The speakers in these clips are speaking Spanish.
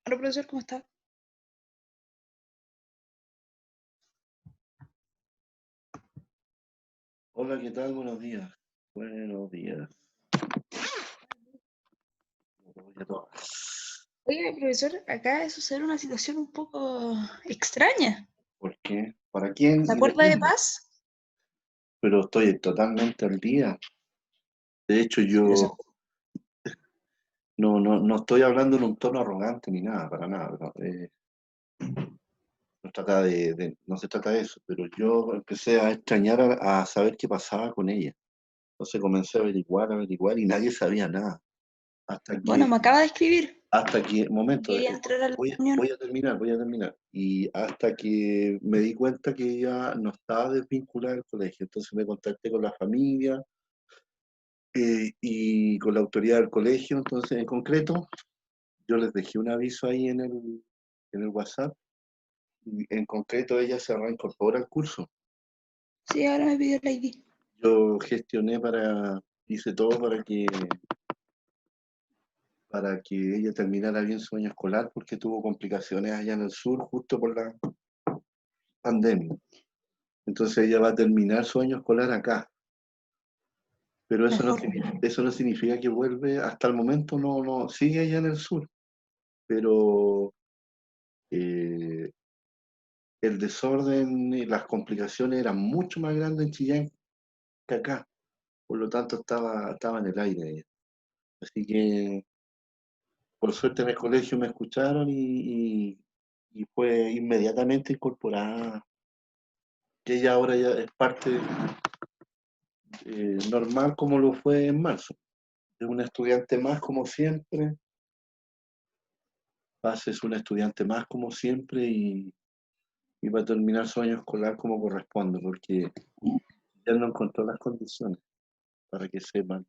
Hola, profesor, ¿cómo está? Hola, ¿qué tal? Buenos días. Buenos días. Buenos días a todos. Oiga, profesor, acaba de suceder una situación un poco extraña. ¿Por qué? ¿Para quién ¿Se y de acuerda de quién? Paz? Pero estoy totalmente al día. De hecho, Pero yo no estoy hablando en un tono arrogante ni nada, para nada. No se trata de eso, pero yo empecé a extrañar a saber qué pasaba con ella. Entonces comencé a averiguar y nadie sabía nada. Hasta bueno, que me acaba de escribir y momento, quería entrar a la reunión. voy a terminar. Y hasta que me di cuenta que ella no estaba desvinculada del colegio, entonces me contacté con la familia y con la autoridad del colegio, entonces en concreto yo les dejé un aviso ahí en el WhatsApp, y en concreto ella se reincorpora al curso. Sí, ahora me pidió el ID. Yo hice todo para que ella terminara bien su año escolar porque tuvo complicaciones allá en el sur justo por la pandemia. Entonces ella va a terminar su año escolar acá, pero Mejor. eso no significa que vuelve, hasta el momento no, sigue allá en el sur, pero eh, el desorden y las complicaciones eran mucho más grandes en Chillán que acá, por lo tanto estaba en el aire ella. Así que por suerte en el colegio me escucharon y fue inmediatamente incorporada, que ella ahora ya es parte normal como lo fue en marzo. Es un estudiante más como siempre. Paz es un estudiante más como siempre y va a terminar su año escolar como corresponde, porque ya no encontró las condiciones, para que sepan.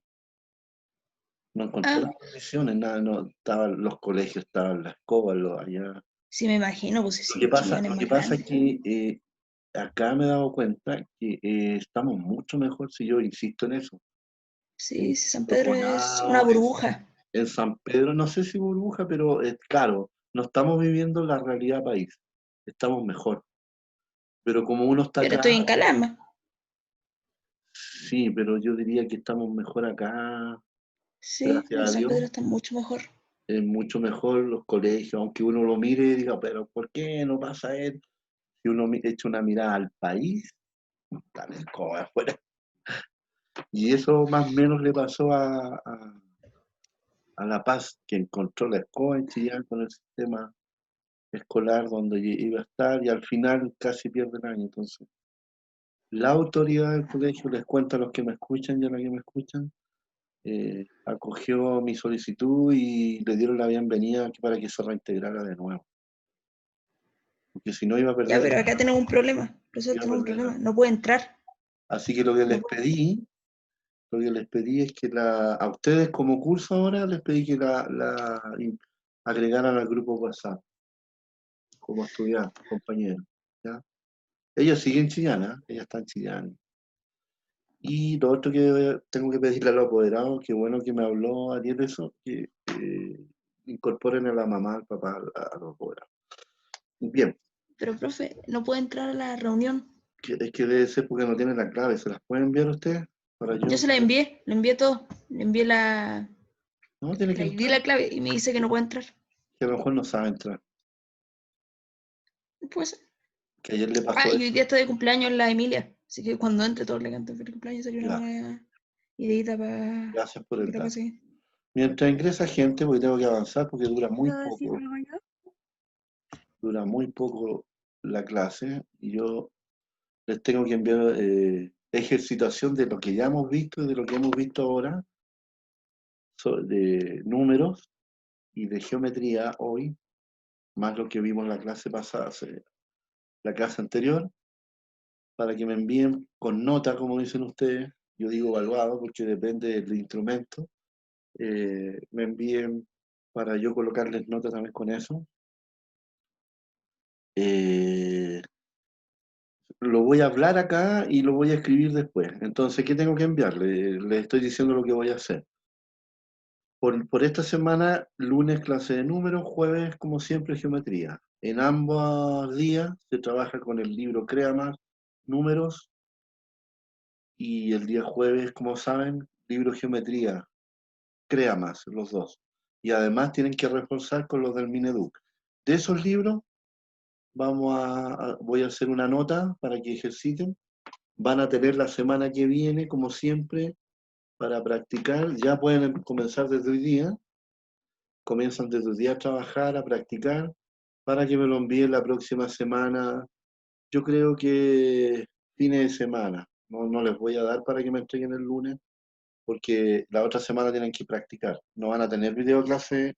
No encontró Ah, las condiciones, nada, no, estaban los colegios, estaban las escobas, allá. sí, me imagino, pues si Chillán es Lo que más pasa es grande. que acá me he dado cuenta que estamos mucho mejor, si yo insisto en eso. Sí, sí, San En Pedro es una Coronado, burbuja. en San Pedro, no sé si burbuja, pero claro, no estamos viviendo la realidad país, estamos mejor. Pero como uno está Pero acá, estoy en Calama. sí, pero yo diría que estamos mejor acá, Sí, gracias en a San Dios. Pedro está mucho mejor. Es mucho mejor los colegios, aunque uno lo mire y diga, pero ¿por qué no pasa él? Si uno echa una mirada al país, están escobas afuera. Y eso más o menos le pasó a La Paz, que encontró la escoba en Chillán con el sistema escolar donde iba a estar y al final casi pierde el año. Entonces, la autoridad del colegio, les cuento a los que me escuchan y a los que me escuchan, acogió mi solicitud y le dieron la bienvenida para que se reintegrara de nuevo, porque si no Ya, pero acá tenemos un problema. Profesor, iba a tenemos un perder problema. No puede entrar. Así que No puede entrar. lo que les pedí es que a ustedes como curso ahora les pedí que agregaran al grupo WhatsApp como estudiantes, compañeros, ¿ya? Ellos siguen Chillana, ella está en Chillán. Y lo otro que tengo que pedirle a los apoderados, que bueno que me habló Ariel eso, que incorporen a la mamá, al papá, a los apoderados. Bien, Pero, profe, no puede entrar a la reunión. es que debe ser porque no tienen la clave, ¿se las pueden enviar ustedes? Para Yo yo, se la envié, le envié todo. Le envié no, tiene que la ID y entrar, la clave y me dice que no puede entrar. que a lo mejor no sabe entrar, Pues, que ayer le ah, pasó y hoy eso. día está de cumpleaños la Emilia. Así que cuando entre todos le canten feliz cumpleaños sería una Claro, buena ideita para gracias por que el la dato. pase bien. Mientras ingresa gente, porque tengo que avanzar, porque ¿Puedo decir algo yo? dura muy poco la clase, y yo les tengo que enviar ejercitación de lo que ya hemos visto y de lo que hemos visto ahora, de números y de geometría hoy, más lo que vimos en la clase pasada, la clase anterior, para que me envíen con nota, como dicen ustedes, yo digo evaluado porque depende del instrumento, me envíen para yo colocarles nota también con eso. Eh, lo voy a hablar acá y lo voy a escribir después. Entonces, ¿qué tengo que enviarle? Le estoy diciendo lo que voy a hacer. Por esta semana, lunes clase de números, jueves, como siempre, geometría. En ambos días se trabaja con el libro Crea Más, números, y el día jueves, como saben, libro geometría, Crea Más, los dos. Y además tienen que reforzar con los del Mineduc. De esos libros, voy a hacer una nota para que ejerciten. Van a tener la semana que viene, como siempre, para practicar. Ya pueden comenzar desde hoy día. Comienzan desde hoy día a trabajar, a practicar, para que me lo envíen la próxima semana. Yo creo que fines de semana. No les voy a dar para que me entreguen el lunes, porque la otra semana tienen que practicar. No van a tener videoclase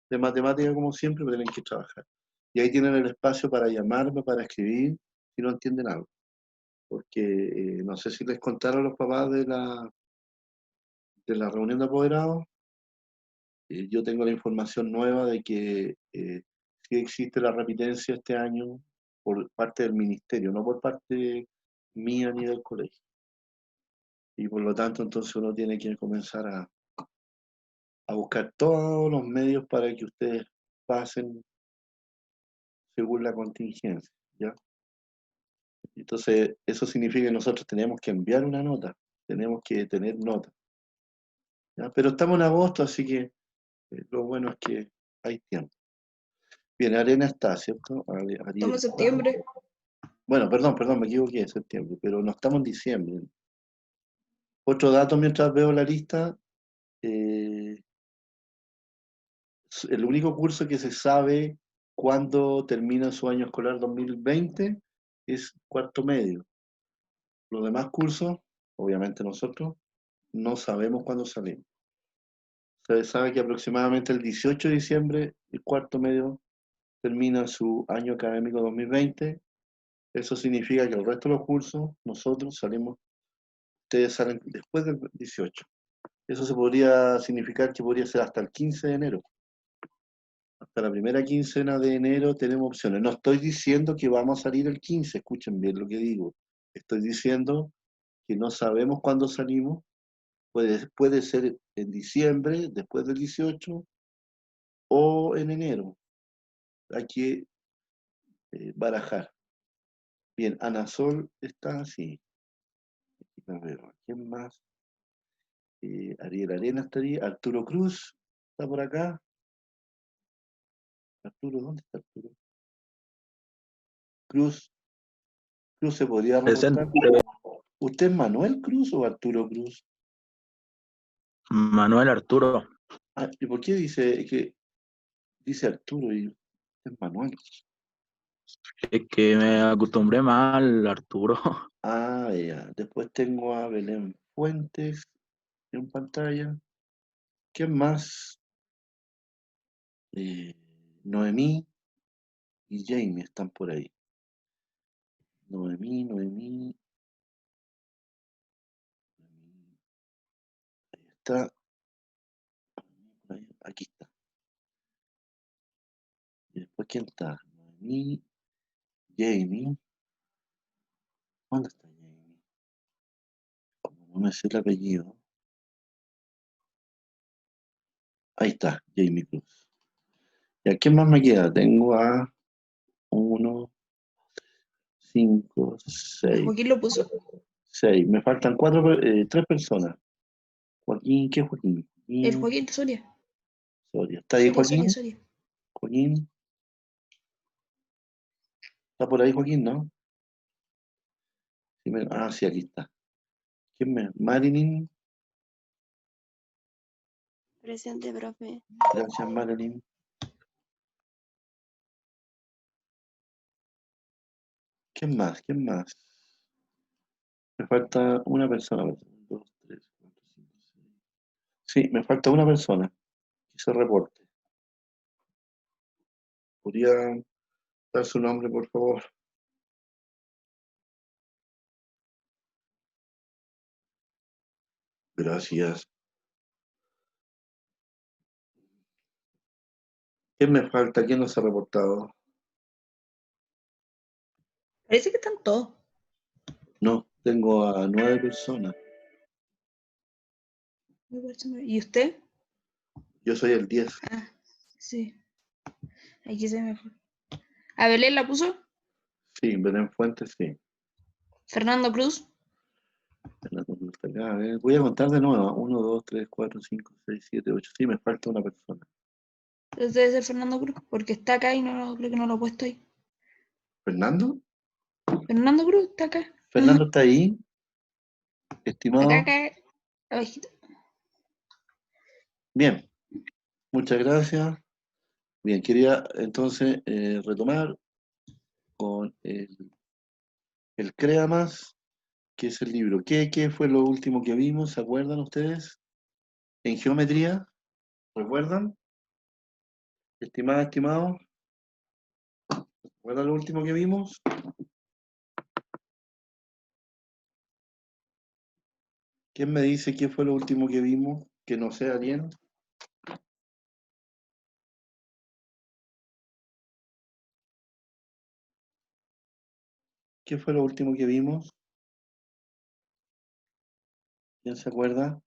de matemática como siempre, pero tienen que trabajar. Y ahí tienen el espacio para llamarme, para escribir, si no entienden algo. Porque no sé si les contaron los papás de la reunión de apoderados. Yo tengo la información nueva de que sí existe la repitencia este año por parte del ministerio, no por parte mía ni del colegio. Y por lo tanto, entonces uno tiene que comenzar a buscar todos los medios para que ustedes pasen según la contingencia, ¿ya? Entonces, eso significa que nosotros tenemos que enviar una nota, tenemos que tener nota, ¿ya? Pero estamos en agosto, así que lo bueno es que hay tiempo. Bien, Arena está, ¿cierto? Ariel Estamos en está. septiembre. Bueno, perdón, me equivoqué, en septiembre, pero no estamos en diciembre. Otro dato mientras veo la lista, eh, el único curso que se sabe cuándo termina su año escolar 2020 es cuarto medio. Los demás cursos, obviamente nosotros, no sabemos cuándo salimos. Se sabe que aproximadamente el 18 de diciembre, el cuarto medio termina su año académico 2020. Eso significa que el resto de los cursos, nosotros salimos, ustedes salen después del 18. Eso se podría significar que podría ser hasta el 15 de enero. Hasta la primera quincena de enero tenemos opciones. No estoy diciendo que vamos a salir el 15, escuchen bien lo que digo. Estoy diciendo que no sabemos cuándo salimos. Puede ser en diciembre, después del 18, o en enero. Hay que barajar. Bien, Ana Sol está así. A ver, ¿quién más? Ariel Arena estaría. Arturo Cruz está por acá. Arturo, ¿dónde está Arturo? Cruz, Cruz se podría Presente. reportar. ¿Usted es Manuel Cruz o Arturo Cruz? Manuel Arturo. Ah, ¿y por qué dice Arturo y es Manuel? Es que me acostumbré más al Arturo. Ah, ya. Después tengo a Belén Fuentes en pantalla. ¿Quién más? Eh, Noemí y Jamie están por ahí. Noemí. Ahí está. Aquí está. Y después, ¿quién está? Noemí, Jamie. ¿Dónde está Jamie? Como no me sé el apellido. Ahí está, Jamie Cruz. ¿Y a quién más me queda? Tengo a 1, 5, El 6. Joaquín lo puso. 6. Me faltan 3 personas. Joaquín, ¿qué Joaquín? El Joaquín Joaquín de Soria. Soria. ¿Está ahí Joaquín? Soria. Joaquín. ¿Está por ahí Joaquín, no? Sí, aquí está. ¿Quién me? Marilyn. Presente, profe. Gracias, Marilyn. ¿Quién más? ¿Quién más? Me falta una persona. 2, 3, 4, 5, 6. Sí, me falta una persona que se reporte. ¿Podría dar su nombre, por favor? Gracias. ¿Quién me falta? ¿Quién no se ha reportado? Parece que están todos. No, tengo a 9 personas. ¿Y usted? Yo soy el 10. Ah, sí. Aquí se me fue. ¿A Belén la puso? Sí, Belén Fuentes, sí. Fernando Cruz. Fernando Cruz está acá. A ver, voy a contar de nuevo. 1, 2, 3, 4, 5, 6, 7, 8. Sí, me falta una persona. Entonces debe ser Fernando Cruz, porque está acá y no creo que no lo he puesto ahí. ¿Fernando? Fernando Cruz está acá. ¿Fernando está ahí? Estimado. Acá, abajito. Bien, muchas gracias. Bien, quería entonces retomar con el Crea Más, que es el libro. ¿Qué fue lo último que vimos? ¿Se acuerdan ustedes? En geometría, ¿recuerdan? Estimado, ¿recuerdan lo último que vimos? ¿Quién me dice qué fue lo último que vimos? Que no sea bien. ¿Qué fue lo último que vimos? ¿Quién se acuerda?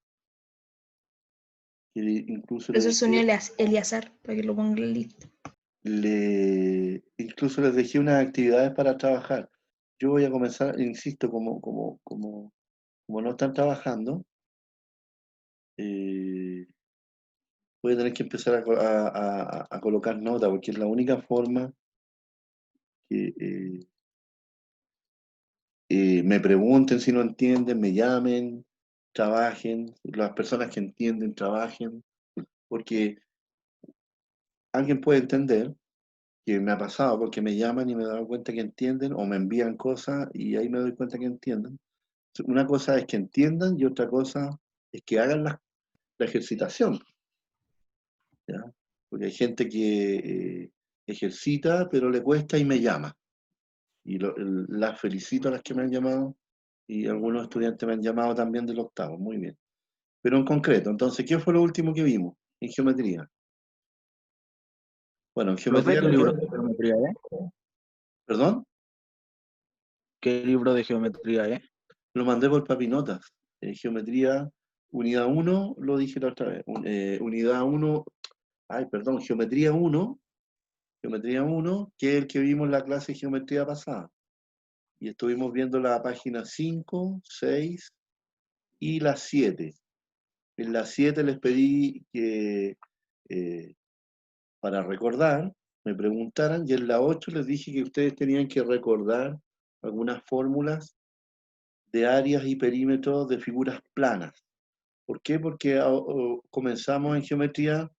Que incluso les Profesor dejé, Sonia Eliazar, para que lo ponga en la lista. incluso les dejé unas actividades para trabajar. Yo voy a comenzar, insisto, como no están trabajando, voy a tener que empezar a colocar nota, porque es la única forma que me pregunten si no entienden, me llamen, trabajen, las personas que entienden, trabajen, porque alguien puede entender, que me ha pasado, porque me llaman y me doy cuenta que entienden, o me envían cosas y ahí me doy cuenta que entienden. Una cosa es que entiendan y otra cosa es que hagan la ejercitación, ¿ya? Porque hay gente que ejercita, pero le cuesta y me llama. Y las felicito a las que me han llamado y algunos estudiantes me han llamado también del octavo, muy bien. Pero en concreto, entonces, ¿qué fue lo último que vimos en geometría? Bueno, en Profe, geometría, ¿qué libro de geometría es? perdón, ¿Qué libro de geometría es? lo mandé por papinotas. Geometría, unidad 1, lo dije la otra vez. Unidad 1, ay, perdón, geometría 1, que es el que vimos en la clase de geometría pasada. Y estuvimos viendo la página 5, 6 y la 7. En la 7 les pedí que, eh, para recordar, me preguntaran, y en la 8 les dije que ustedes tenían que recordar algunas fórmulas de áreas y perímetros de figuras planas. ¿Por qué? Porque comenzamos en geometría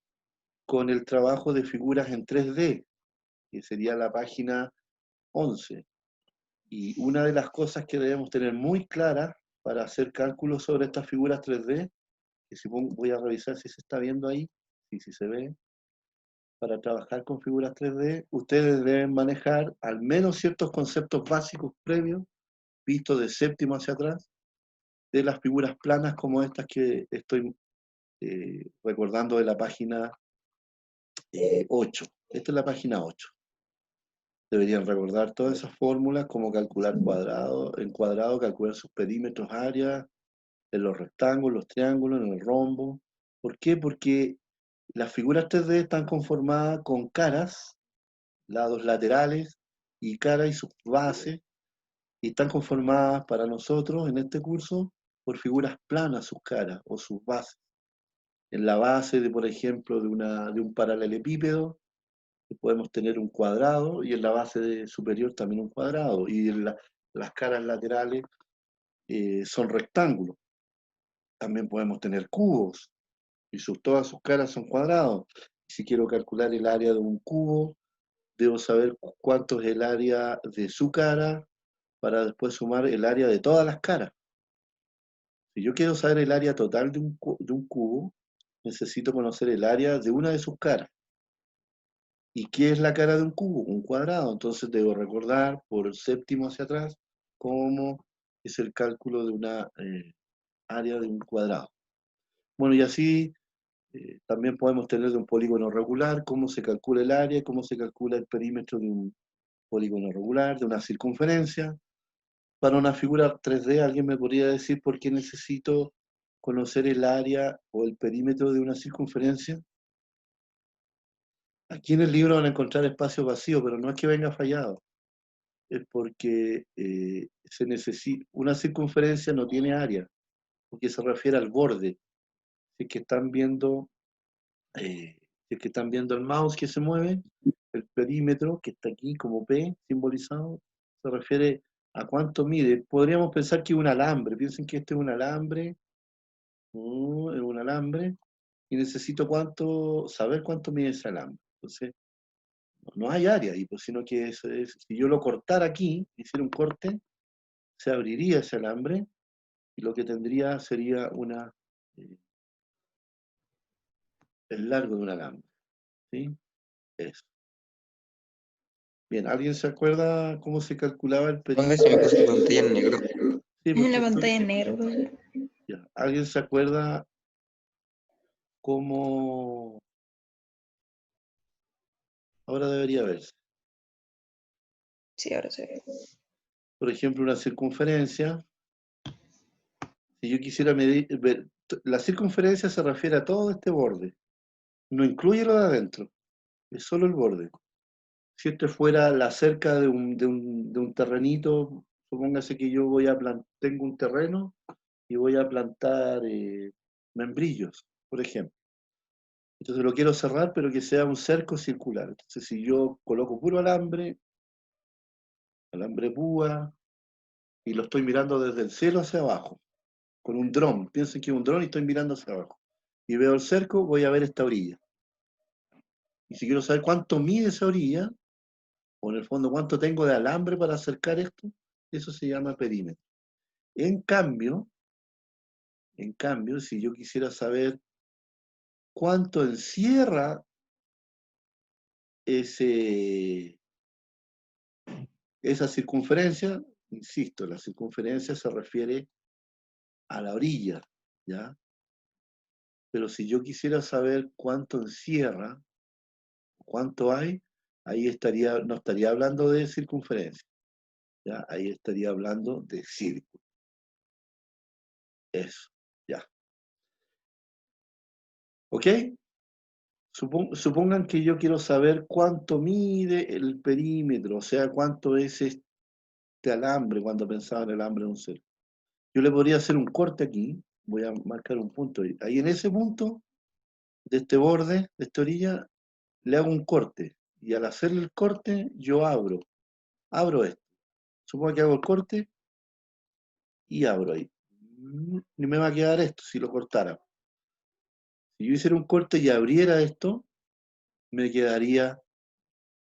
con el trabajo de figuras en 3D, que sería la página 11. Y una de las cosas que debemos tener muy claras para hacer cálculos sobre estas figuras 3D, que si voy a revisar si se está viendo ahí, si se ve, para trabajar con figuras 3D, ustedes deben manejar al menos ciertos conceptos básicos previos, vistos de séptimo hacia atrás, de las figuras planas como estas que estoy recordando de la página 8. Esta es la página 8. Deberían recordar todas esas fórmulas, como calcular cuadrado, en cuadrado, calcular sus perímetros, áreas, en los rectángulos, los triángulos, en el rombo. ¿Por qué? Porque las figuras 3D están conformadas con caras, lados laterales y cara y sus bases, y están conformadas para nosotros en este curso por figuras planas sus caras o sus bases. En la base de, por ejemplo, de un paralelepípedo, podemos tener un cuadrado y en la base superior también un cuadrado. Y las caras laterales son rectángulos. También podemos tener cubos y todas sus caras son cuadrados. Si quiero calcular el área de un cubo, debo saber cuánto es el área de su cara para después sumar el área de todas las caras. Si yo quiero saber el área total de un cubo, necesito conocer el área de una de sus caras. ¿Y qué es la cara de un cubo? Un cuadrado. Entonces debo recordar por el séptimo hacia atrás cómo es el cálculo de una área de un cuadrado. Bueno, y así también podemos tener de un polígono regular, cómo se calcula el área, cómo se calcula el perímetro de un polígono regular, de una circunferencia. Para una figura 3D, ¿alguien me podría decir por qué necesito conocer el área o el perímetro de una circunferencia? Aquí en el libro van a encontrar espacio vacío, pero no es que venga fallado. Es porque se necesita, una circunferencia no tiene área, porque se refiere al borde. Si es que están viendo, si es que están viendo el mouse que se mueve, el perímetro que está aquí como P simbolizado, se refiere a cuánto mide. Podríamos pensar que es un alambre. Piensen que este es un alambre, es un alambre, y necesito saber cuánto mide ese alambre. Entonces, no hay área ahí, pues, sino que si yo lo cortara aquí, hiciera un corte, se abriría ese alambre y lo que tendría sería el largo de un alambre. ¿Sí? Eso. Bien, ¿alguien se acuerda cómo se calculaba el Ponga perímetro? si me puso la pantalla en negro. Sí, En la porque pantalla en negro, profesor. ya. ¿Alguien se acuerda cómo? Ahora debería verse. Sí, ahora se ve. Por ejemplo, una circunferencia. Si yo quisiera ver, la circunferencia se refiere a todo este borde. No incluye lo de adentro. Es solo el borde. Si este fuera la cerca de un terrenito, supóngase que yo tengo un terreno y voy a plantar membrillos, por ejemplo. Entonces lo quiero cerrar, pero que sea un cerco circular. Entonces si yo coloco puro alambre púa, y lo estoy mirando desde el cielo hacia abajo, con un dron, piensen que es un dron y estoy mirando hacia abajo. Y veo el cerco, voy a ver esta orilla. Y si quiero saber cuánto mide esa orilla, o en el fondo cuánto tengo de alambre para acercar esto, eso se llama perímetro. En cambio, si yo quisiera saber cuánto encierra esa circunferencia, insisto, la circunferencia se refiere a la orilla, ¿ya? Pero si yo quisiera saber cuánto encierra, cuánto hay, ahí no estaría hablando de circunferencia, ¿ya? Ahí estaría hablando de círculo. Eso, ya. ¿Ok? Supongan que yo quiero saber cuánto mide el perímetro, o sea, cuánto es este alambre cuando pensaba en el alambre de un cerco. Yo le podría hacer un corte aquí, voy a marcar un punto ahí. Ahí en ese punto, de este borde, de esta orilla, le hago un corte. Y al hacerle el corte, yo abro esto. Supongo que hago el corte y abro ahí. Ni me va a quedar esto si lo cortara. Si yo hiciera un corte y abriera esto, me quedaría,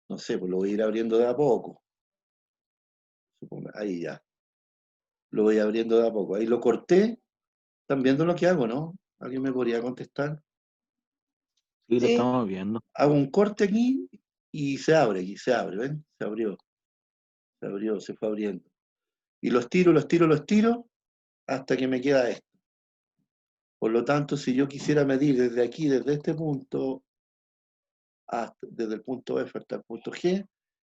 no sé, pues lo voy a ir abriendo de a poco. Ahí ya. Lo voy abriendo de a poco. Ahí lo corté. Están viendo lo que hago, ¿no? ¿Alguien me podría contestar? Sí, lo Sí. estamos viendo. Hago un corte aquí y se abre aquí, se abre, ¿ven? Se abrió, se fue abriendo. Y los tiro hasta que me queda esto. Por lo tanto, si yo quisiera medir desde aquí, desde este punto, desde el punto F hasta el punto G,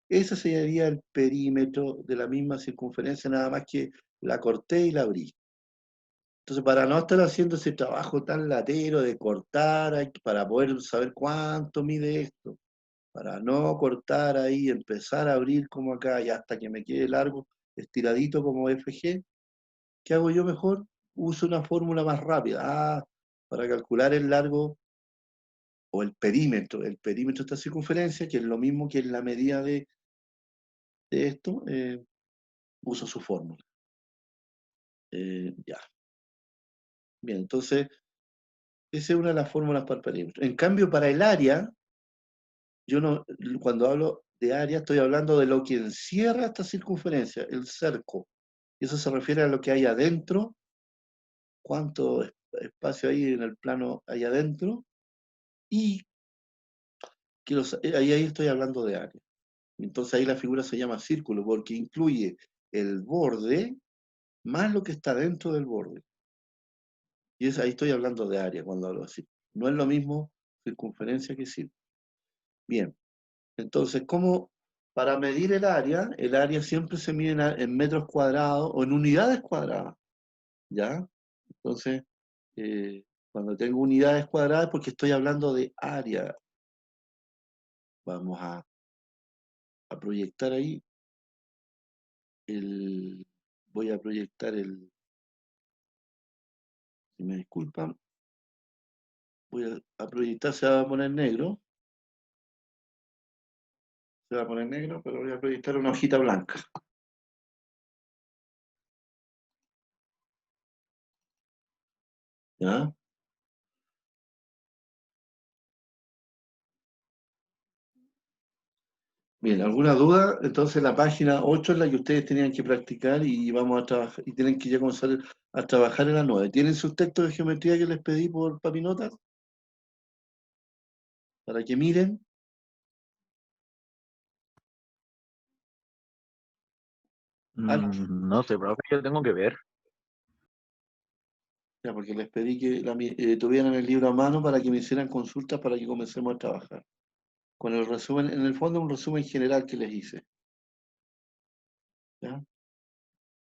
ese sería el perímetro de la misma circunferencia, nada más que la corté y la abrí. Entonces, para no estar haciendo ese trabajo tan latero de cortar, para poder saber cuánto mide esto, para no cortar ahí, empezar a abrir como acá y hasta que me quede largo, estiradito como FG, ¿qué hago yo mejor? Uso una fórmula más rápida. Para calcular el largo o el perímetro de esta circunferencia, que es lo mismo que en la medida de esto, uso su fórmula. Ya. Bien, entonces, esa es una de las fórmulas para el perímetro. En cambio, para el área, cuando hablo de área, estoy hablando de lo que encierra esta circunferencia, el cerco. Y eso se refiere a lo que hay adentro, cuánto espacio hay en el plano hay adentro, y ahí estoy hablando de área. Entonces ahí la figura se llama círculo, porque incluye el borde más lo que está dentro del borde. Y ahí estoy hablando de área cuando hablo así. No es lo mismo circunferencia que círculo. Bien, entonces, para medir el área siempre se mide en metros cuadrados o en unidades cuadradas, ¿ya? Entonces, cuando tengo unidades cuadradas, porque estoy hablando de área. Vamos a proyectar ahí voy a proyectar si me disculpan, voy a proyectar, se va a poner negro, pero voy a proyectar una hojita blanca. ¿Ya? Bien, ¿alguna duda? Entonces la página 8 es la que ustedes tenían que practicar y vamos a trabajar, y tienen que ya comenzar a trabajar en la 9. ¿Tienen sus textos de geometría que les pedí por papinotas? Para que miren. No sé, profe, yo tengo que ver. Ya, porque les pedí que tuvieran el libro a mano para que me hicieran consultas para que comencemos a trabajar. Con el resumen, en el fondo un resumen general que les hice. ¿Ya?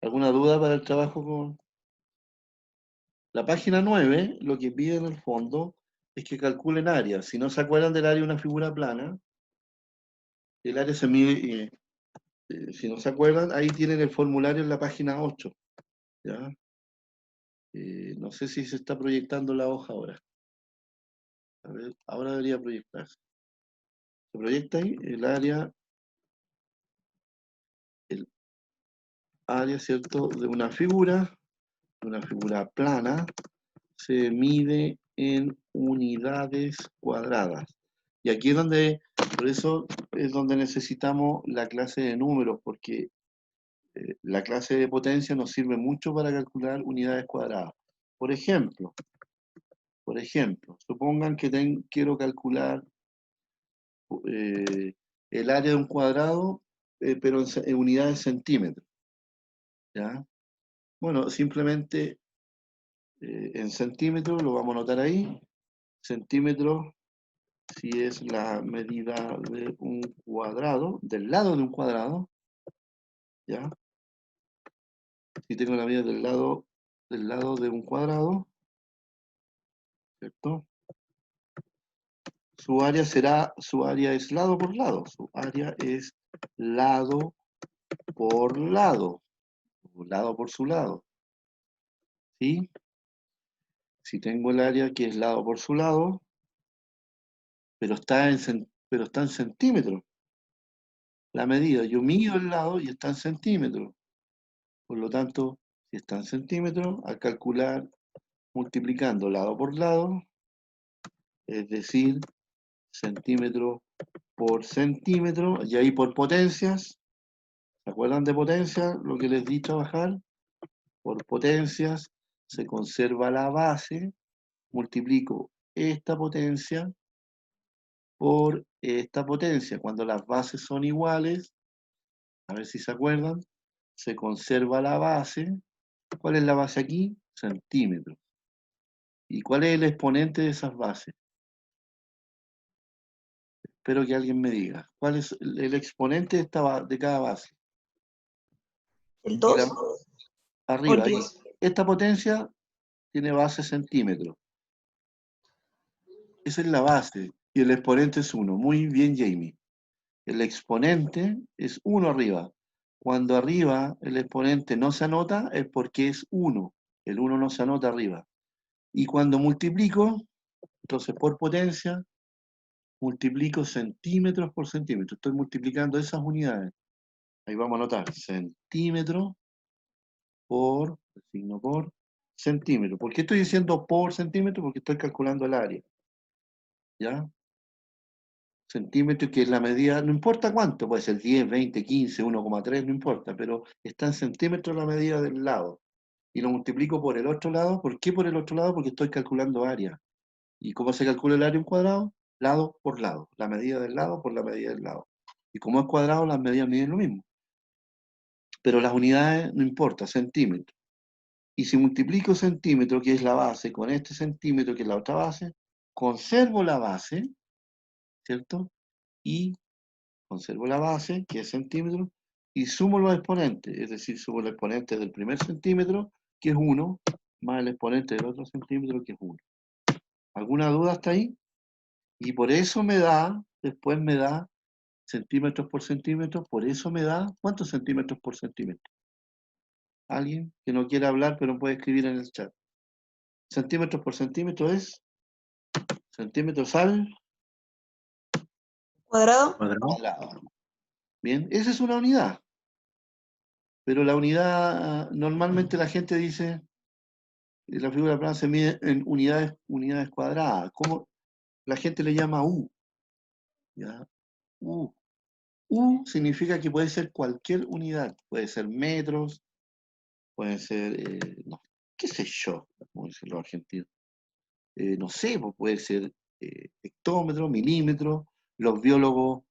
¿Alguna duda para el trabajo con la página 9? Lo que pide en el fondo es que calculen áreas. Si no se acuerdan del área de una figura plana, el área se mide, si no se acuerdan, ahí tienen el formulario en la página 8. ¿Ya? No sé si se está proyectando la hoja ahora. A ver, ahora debería proyectarse. Se proyecta ahí el área, ¿cierto?, de una figura plana, se mide en unidades cuadradas. Y aquí es donde, por eso es donde necesitamos la clase de números, porque la clase de potencia nos sirve mucho para calcular unidades cuadradas. Por ejemplo, supongan que quiero calcular el área de un cuadrado, pero en unidades centímetros. ¿Ya? Bueno, simplemente en centímetros, lo vamos a anotar ahí. Centímetros, si es la medida de un cuadrado, del lado de un cuadrado, ¿ya? Si tengo la medida del lado de un cuadrado, ¿cierto? Su área es lado por lado, su área es lado por lado por su lado, ¿sí? Si tengo el área que es lado por su lado, pero está en centímetros, la medida, yo mido el lado y está en centímetros. Por lo tanto, si está en centímetros, al calcular multiplicando lado por lado, es decir, centímetro por centímetro, y ahí por potencias, ¿se acuerdan de potencias? Lo que les di trabajar, por potencias se conserva la base, multiplico esta potencia por esta potencia. Cuando las bases son iguales, a ver si se acuerdan, se conserva la base. ¿Cuál es la base aquí? Centímetros. ¿Y cuál es el exponente de esas bases? Espero que alguien me diga. ¿Cuál es el exponente de cada base? El Y 2 o el arriba, ahí. 10. Esta potencia tiene base centímetros. Esa es la base. Y el exponente es 1. Muy bien, Jamie. El exponente es 1 arriba. Cuando arriba el exponente no se anota es porque es 1. El 1 no se anota arriba. Y cuando multiplico, entonces por potencia, multiplico centímetros por centímetro. Estoy multiplicando esas unidades. Ahí vamos a anotar centímetro por, el signo por, centímetro. ¿Por qué estoy diciendo por centímetro? Porque estoy calculando el área. ¿Ya? Centímetro, que es la medida, no importa cuánto, puede ser 10, 20, 15, 1,3, no importa, pero está en centímetros la medida del lado. Y lo multiplico por el otro lado. ¿Por qué por el otro lado? Porque estoy calculando área. ¿Y cómo se calcula el área de un cuadrado? Lado por lado. La medida del lado por la medida del lado. Y como es cuadrado, las medidas miden lo mismo. Pero las unidades no importa, centímetros. Y si multiplico centímetro, que es la base, con este centímetro, que es la otra base, conservo la base, ¿cierto? Y conservo la base, que es centímetro, y sumo los exponentes, es decir, sumo el exponente del primer centímetro, que es 1, más el exponente del otro centímetro, que es 1. ¿Alguna duda hasta ahí? Y por eso me da después me da centímetros por centímetro, por eso me da, ¿cuántos centímetros por centímetro? Alguien que no quiera hablar, pero puede escribir en el chat. Centímetros por centímetro es centímetros al ¿Cuadrado? cuadrado. Bien, esa es una unidad. Pero la unidad, normalmente la gente dice, la figura plana se mide en unidades cuadradas. ¿Cómo? La gente le llama U. ¿Ya? U. U significa que puede ser cualquier unidad. Puede ser metros, puede ser, no, qué sé yo, como dicen los argentinos. No sé, pues puede ser hectómetro, milímetro. Los biólogos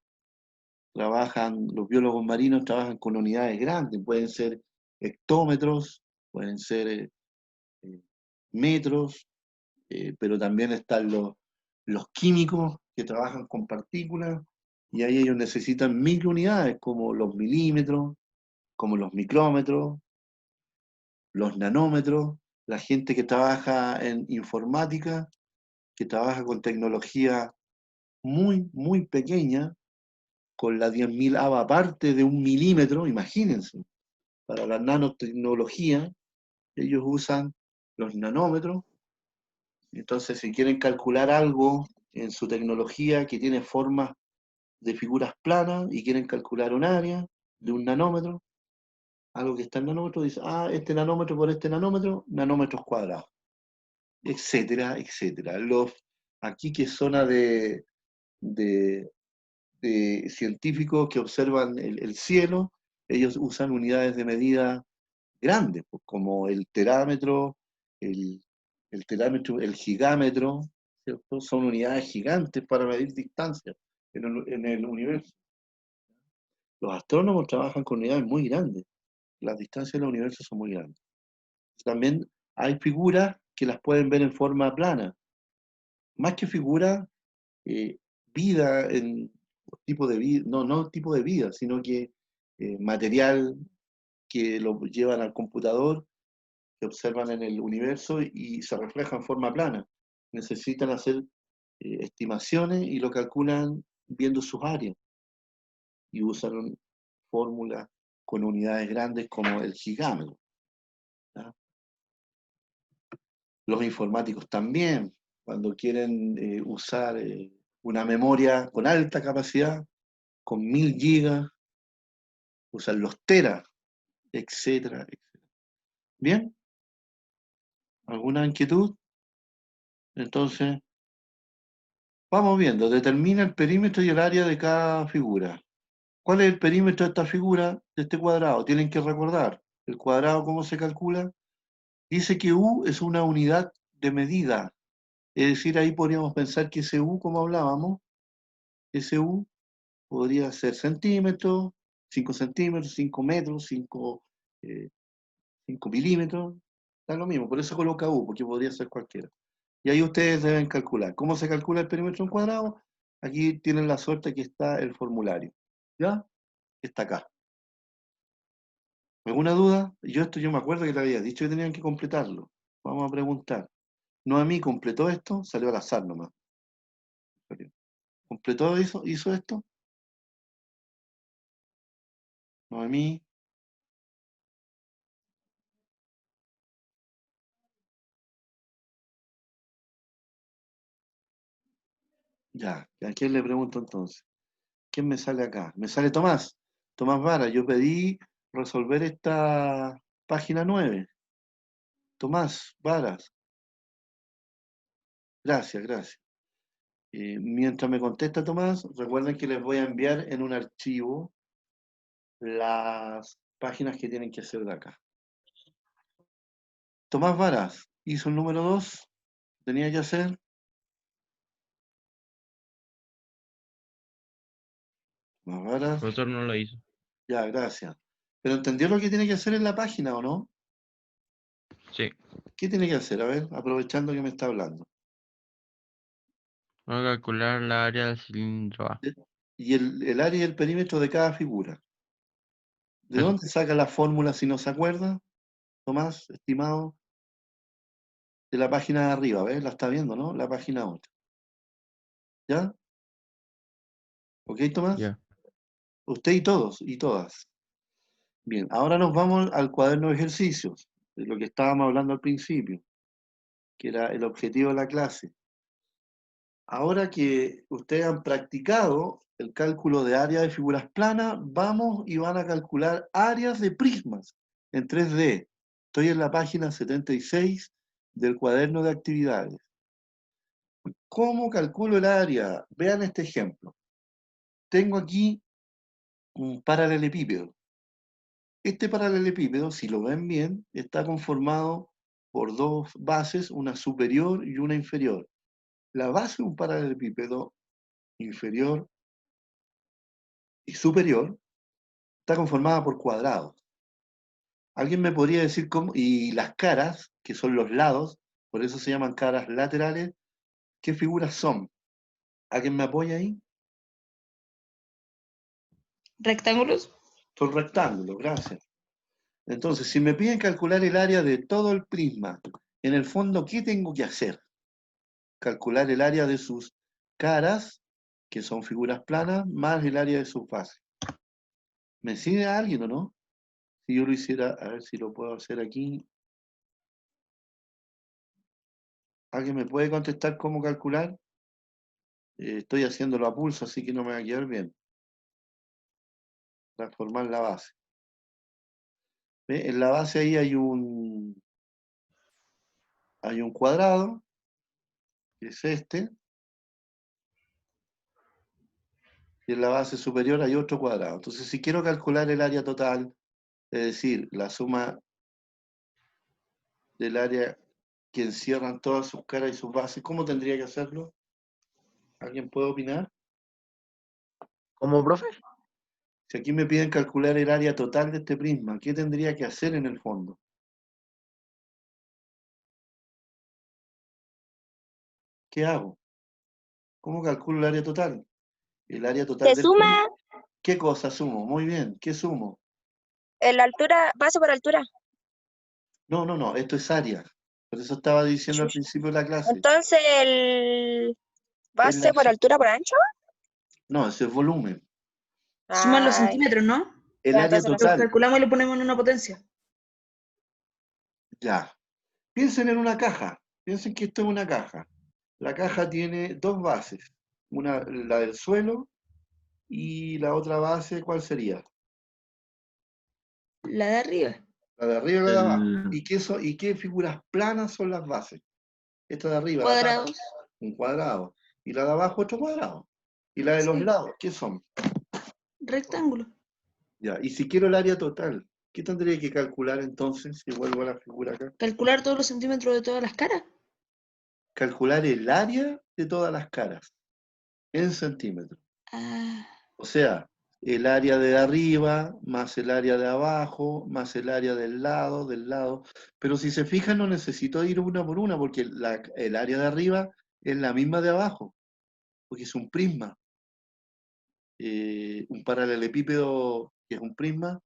los biólogos marinos trabajan con unidades grandes, pueden ser hectómetros, pueden ser metros, pero también están los químicos que trabajan con partículas, y ahí ellos necesitan microunidades como los milímetros, como los micrómetros, los nanómetros, la gente que trabaja en informática, que trabaja con tecnología muy, muy pequeña, con la 10.000 aparte de 1 milímetro, imagínense, para la nanotecnología, ellos usan los nanómetros. Entonces, si quieren calcular algo en su tecnología que tiene formas de figuras planas y quieren calcular un área de un nanómetro, algo que está en nanómetro, dice, este nanómetro por este nanómetro, nanómetros cuadrados, etcétera, etcétera. Aquí que es zona de científicos que observan el cielo, ellos usan unidades de medida grandes, pues, como el terámetro, el terámetro, el gigámetro, ¿cierto? Son unidades gigantes para medir distancias en el universo. Los astrónomos trabajan con unidades muy grandes. Las distancias del universo son muy grandes. También hay figuras que las pueden ver en forma plana. Más que figuras, vida en tipo de vida, no tipo de vida, sino que material que lo llevan al computador, que observan en el universo y se refleja en forma plana. Necesitan hacer estimaciones y lo calculan viendo sus áreas y usan fórmulas con unidades grandes como el gigámetro. ¿Ya? Los informáticos también, cuando quieren usar una memoria con alta capacidad, con 1000 gigas, usan los teras, etcétera, etcétera. ¿Bien? ¿Alguna inquietud? Entonces, vamos viendo. Determina el perímetro y el área de cada figura. ¿Cuál es el perímetro de esta figura, de este cuadrado? Tienen que recordar. ¿El cuadrado cómo se calcula? Dice que U es una unidad de medida. Es decir, ahí podríamos pensar que ese U, como hablábamos, ese U podría ser centímetros, 5 centímetros, 5 metros, 5 milímetros. Da lo mismo, por eso coloca U, porque podría ser cualquiera. Y ahí ustedes deben calcular. ¿Cómo se calcula el perímetro en cuadrado? Aquí tienen la suerte que está el formulario. ¿Ya? Está acá. ¿Alguna duda? Yo me acuerdo que te había dicho que tenían que completarlo. Vamos a preguntar. Noemí completó esto, salió al azar nomás. ¿Completó eso? ¿Hizo esto? Noemí. Ya. ¿A quién le pregunto entonces? ¿Quién me sale acá? Me sale Tomás. Tomás Vara. Yo pedí resolver esta página 9. Tomás Varas. Gracias, gracias. Mientras me contesta Tomás, recuerden que les voy a enviar en un archivo las páginas que tienen que hacer de acá. Tomás Varas hizo el número 2, tenía que hacer. Tomás Varas, El profesor no lo hizo. ya, gracias. Pero entendió lo que tiene que hacer en la página, ¿o no? Sí. ¿Qué tiene que hacer? A ver, aprovechando que me está hablando. Voy a calcular la área del cilindro A. Y el área y el perímetro de cada figura. ¿De Eso. dónde saca la fórmula si no se acuerda? Tomás, estimado, de la página de arriba, ¿ves? La está viendo, ¿no? La página 8. ¿Ya? ¿Ok, Tomás? Ya. Usted y todos y todas. Bien, ahora nos vamos al cuaderno de ejercicios, de lo que estábamos hablando al principio, que era el objetivo de la clase. Ahora que ustedes han practicado el cálculo de área de figuras planas, vamos y van a calcular áreas de prismas en 3D. Estoy en la página 76 del cuaderno de actividades. ¿Cómo calculo el área? Vean este ejemplo. Tengo aquí un paralelepípedo. Este paralelepípedo, si lo ven bien, está conformado por dos bases, una superior y una inferior. La base de un paralelepípedo inferior y superior está conformada por cuadrados. ¿Alguien me podría decir cómo? Y las caras, que son los lados, por eso se llaman caras laterales, ¿qué figuras son? ¿Alguien me apoya ahí? ¿Rectángulos? Son rectángulos, gracias. Entonces, si me piden calcular el área de todo el prisma, en el fondo, ¿qué tengo que hacer? Calcular el área de sus caras, que son figuras planas, más el área de sus bases. ¿Me sigue alguien o no? Si yo lo hiciera, a ver si lo puedo hacer aquí. ¿Alguien me puede contestar cómo calcular? Estoy haciéndolo a pulso, así que no me va a quedar bien. Transformar la base. ¿Ve? En la base ahí hay un cuadrado, que es este, y en la base superior hay otro cuadrado. Entonces, si quiero calcular el área total, es decir, la suma del área que encierran todas sus caras y sus bases, ¿cómo tendría que hacerlo? ¿Alguien puede opinar? ¿Cómo, profe? Si aquí me piden calcular el área total de este prisma, ¿qué tendría que hacer en el fondo? ¿Qué hago? ¿Cómo calculo el área total? El área total Se del prisma. suma ¿Qué cosa sumo? Muy bien, ¿qué sumo? la altura, base por altura. No, esto es área. Por eso estaba diciendo al Chush. principio de la clase. Entonces, el Es base por altura por ancho. No, ese es volumen. Suman los Ay, centímetros, ¿no? El ya, área entonces no Los sé. total, calculamos y lo ponemos en una potencia. ya. Piensen en una caja. Piensen que esto es una caja. La caja tiene dos bases. Una, la del suelo, y la otra base, ¿cuál sería? La de arriba. La de arriba y la de abajo. El... ¿Y qué figuras planas son las bases? Esta de arriba, la tabla, Cuadrados. un cuadrado. Y la de abajo, otro cuadrado. Y la de los Sí. lados, ¿qué son? Rectángulo. Ya. Y si quiero el área total, ¿qué tendría que calcular entonces? Si vuelvo a la figura acá. Calcular todos los centímetros de todas las caras. Calcular el área de todas las caras en centímetros. Ah, O sea, el área de arriba, más el área de abajo, más el área del lado. Pero si se fijan, no necesito ir una por una, porque el área de arriba es la misma de abajo, porque es un prisma. Un paralelepípedo que es un prisma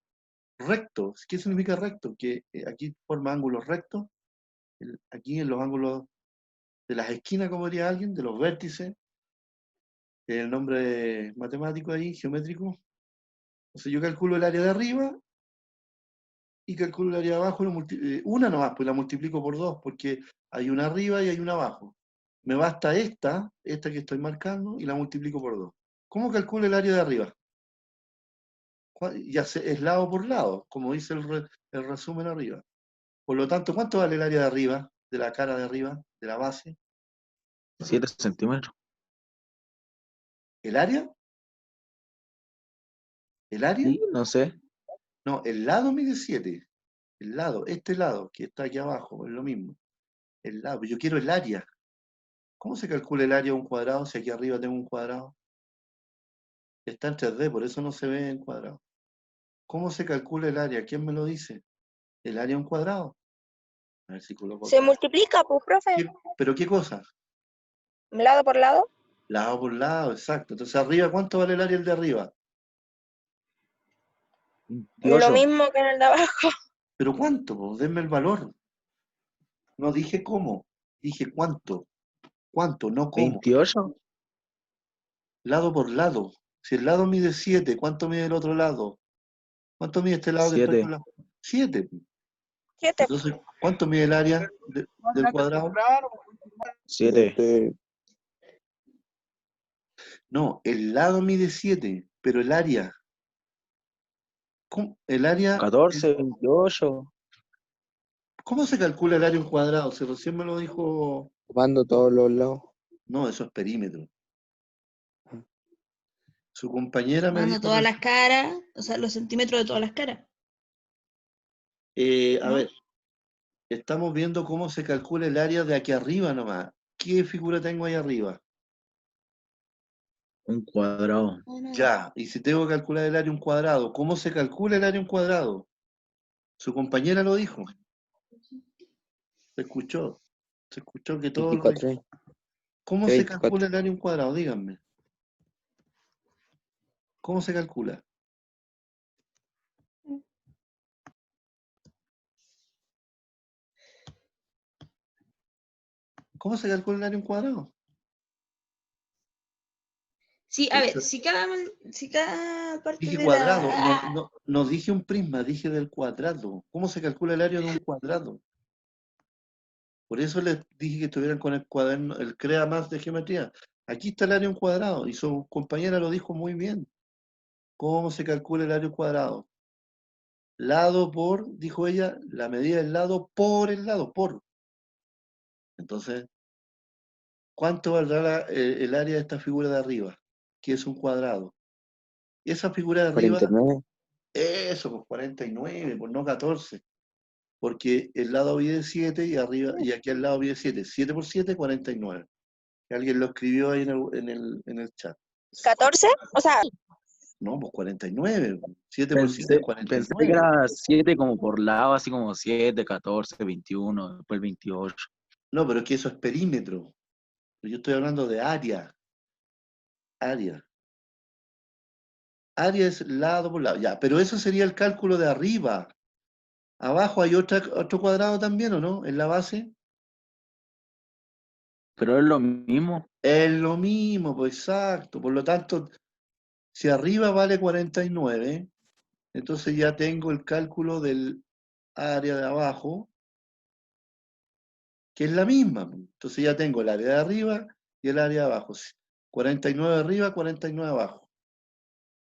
recto. ¿Qué significa recto? Que aquí forma ángulos rectos, aquí en los ángulos de las esquinas, como diría alguien, de los vértices, el nombre matemático ahí, geométrico. Entonces yo calculo el área de arriba y calculo el área de abajo, una nomás, pues la multiplico por dos, porque hay una arriba y hay una abajo. Me basta esta que estoy marcando, y la multiplico por dos. ¿Cómo calculo el área de arriba? Ya es lado por lado, como dice el resumen arriba. Por lo tanto, ¿cuánto vale el área de arriba, de la cara de arriba, de la base? 7 centímetros. ¿El área? ¿El área? Sí, no sé. No, el lado mide 7. El lado, este lado que está aquí abajo, es lo mismo. El lado, yo quiero el área. ¿Cómo se calcula el área de un cuadrado si aquí arriba tengo un cuadrado? Está en 3D, por eso no se ve en cuadrado. ¿Cómo se calcula el área? ¿Quién me lo dice? ¿El área de un cuadrado? A ver si coloco Se acá. multiplica, pues, profe. ¿Pero qué cosa? Lado por lado. Lado por lado, exacto. Entonces arriba, ¿cuánto vale el área el de arriba? Lo 28. mismo que en el de abajo. ¿Pero cuánto? Pues denme el valor. No dije cómo, dije cuánto. ¿Cuánto? No cómo. 28. Lado por lado. Si el lado mide 7, ¿cuánto mide el otro lado? ¿Cuánto mide este lado que está 7. con la... 7. 7. Entonces, ¿cuánto mide el área del cuadrado? 7. No, el lado mide 7, pero el área. ¿Cómo? El área... 14, 28. ¿Cómo se calcula el área a un cuadrado? Si recién me lo dijo... Tomando todos los lados. No, eso es perímetro. Su compañera me Tomando dijo... todas las caras, o sea, los centímetros de todas las caras. A ¿no? ver, estamos viendo cómo se calcula el área de aquí arriba nomás. ¿Qué figura tengo ahí arriba? Un cuadrado. Ya, y si tengo que calcular el área a un cuadrado, ¿cómo se calcula el área a un cuadrado? Su compañera lo dijo. Se escuchó que todo lo dijo. 24. ¿Cómo se 24. calcula el área a un cuadrado? Díganme. ¿Cómo se calcula? ¿Cómo se calcula el área a un cuadrado? Sí, a ver, si cada parte Dije de cuadrado, la... no dije un prisma, dije del cuadrado. ¿Cómo se calcula el área de un cuadrado? Por eso les dije que estuvieran con el cuaderno, el Crea Más de geometría. Aquí está el área de un cuadrado, y su compañera lo dijo muy bien. ¿Cómo se calcula el área de un cuadrado? Lado por, dijo ella, la medida del lado por el lado, por. Entonces, ¿cuánto valdrá el área de esta figura de arriba? Que es un cuadrado. Y esa figura de arriba, 49. eso, pues 49, pues no 14. Porque el lado mide 7 y arriba, y aquí al lado mide 7. 7 por 7, 49. Alguien lo escribió ahí en el chat. 14. O sea, No, pues 49. 7 por 7 es Pensé que 49. era 7 como por lado, así como 7, 14, 21, después 28. No, pero es que eso es perímetro. Yo estoy hablando de área. Área. Área es lado por lado. Ya, pero eso sería el cálculo de arriba. Abajo hay otro cuadrado también, ¿o no? En la base. Pero es lo mismo. Es lo mismo, pues exacto. Por lo tanto, si arriba vale 49, entonces ya tengo el cálculo del área de abajo, que es la misma. Entonces ya tengo el área de arriba y el área de abajo. 49 arriba, 49 abajo.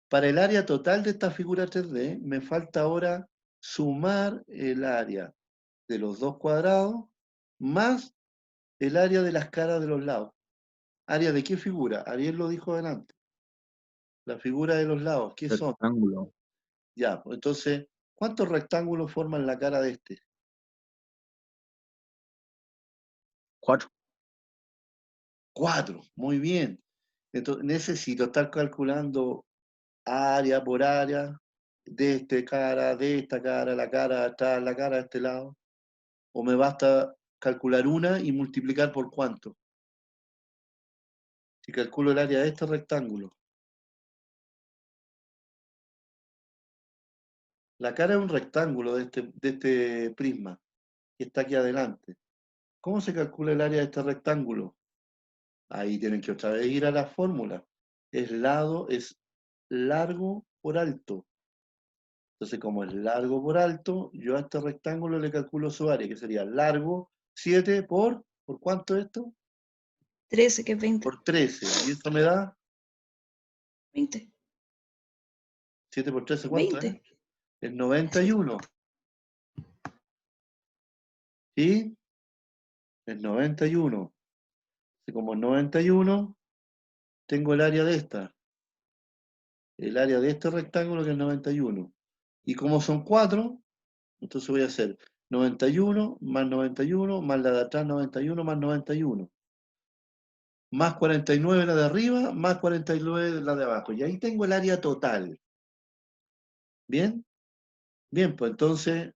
Para el área total de esta figura 3D, me falta ahora sumar el área de los dos cuadrados más el área de las caras de los lados. ¿Área de qué figura? Ariel lo dijo delante. La figura de los lados, ¿qué son? Rectángulo. Ya, pues entonces, ¿cuántos rectángulos forman la cara de este? 4. 4, muy bien. Entonces, necesito estar calculando área por área de esta cara, la cara de atrás, la cara de este lado. ¿O me basta calcular una y multiplicar por cuánto? Si calculo el área de este rectángulo. La cara es un rectángulo de este prisma que está aquí adelante. ¿Cómo se calcula el área de este rectángulo? Ahí tienen que otra vez ir a la fórmula. Es largo por alto. Entonces, como es largo por alto, yo a este rectángulo le calculo su área, que sería largo 7 ¿por cuánto esto? 13, que es 20. Por 13. Y esto me da 20. 7 por 13, ¿cuánto 20. es? Es 91. ¿Sí? Es 91. Y como es 91, tengo el área de esta. El área de este rectángulo que es 91. Y como son 4, entonces voy a hacer 91 más 91 más la de atrás 91 más 91. Más 49 la de arriba, más 49 la de abajo. Y ahí tengo el área total. ¿Bien? Bien, pues entonces,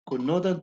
con nota